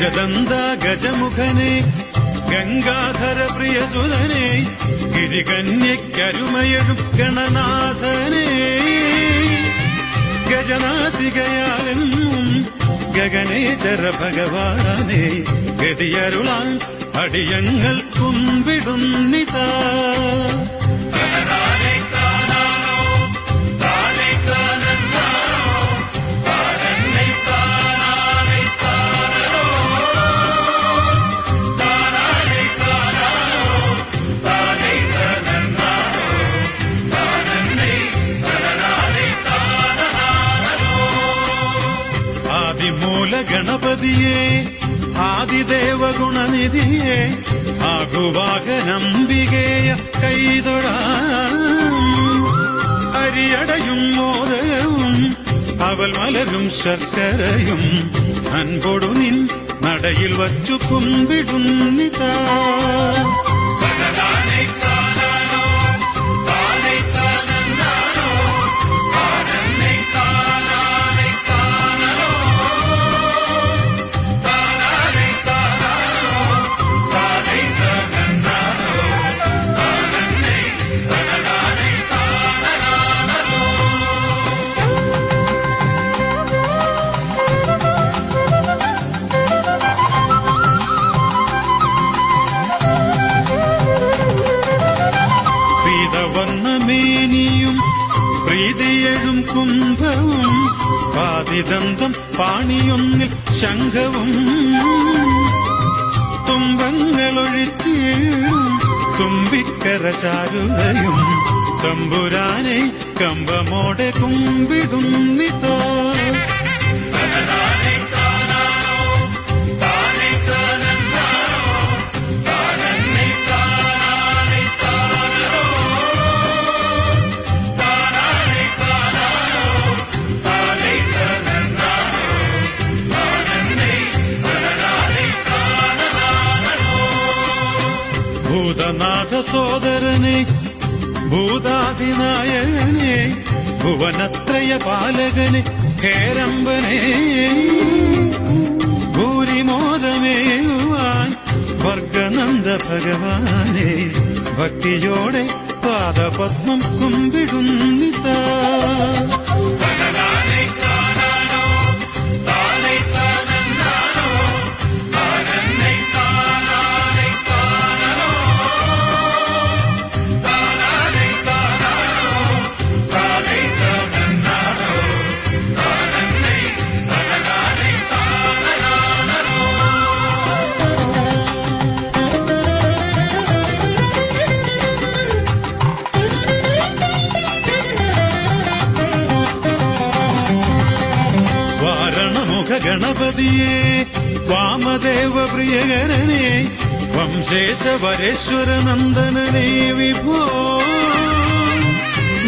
ഗജദന്ത ഗജമുഖനെ ഗംഗാധര പ്രിയസുതനെ ഗിരികന്യക്കരുമയഴും ഗണനാഥനെ ഗജനാസികയാലെന്നും ഗഗനേശ്വര ഭഗവാനെ ഗതിയരുളാൻ അടിയങ്ങൾ കുമ്പിടുന്നിതാ. ആദിമൂല ഗണപതിയെ ആദിദേവ ഗുണനിധിയെ ആകുവാകനംബികേയ കൈതൊഴാം. അരിയടയും മോദകവും അവൽ മലരും ശർക്കരയും അൻപൊടു നിൻ നടയിൽ വച്ചു കുമ്പിടുന്നിതാ. മേനിയും പ്രീതിയഴും കുംഭവും പാതിദന്തം പാണിയൊന്നിൽ ശംഖവും തുമ്പങ്ങളൊഴിച്ചീഴും തുമ്പിക്കര ചാരുകയും തമ്പുരാനെ കമ്പമോടെ കുമ്പിടുന്നിതാ. ഭൂതനാഥ സോദരനെ ഭൂതാദിനായകനെ ഭുവനത്രയ പാലകനെ ഹേരംബനെ ഭൂരിമോദമേയുവാൻ വർഗനന്ദ ഭഗവാനെ ഭക്തിയോടെ പാദപത്മം കുമ്പിടുന്നിതാ. ഗണപതിയെ വാമദേവ പ്രിയകരനെ വംശേശവരേശ്വര നന്ദനനെ വിഭോ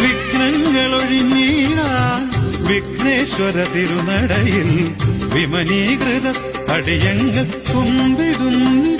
വിഘ്നങ്ങളൊഴിഞ്ഞീടാൻ വിഘ്നേശ്വര തിരുനടയിൽ വിമനീകൃത അടിയങ്ങൾ കുമ്പിടുന്നു.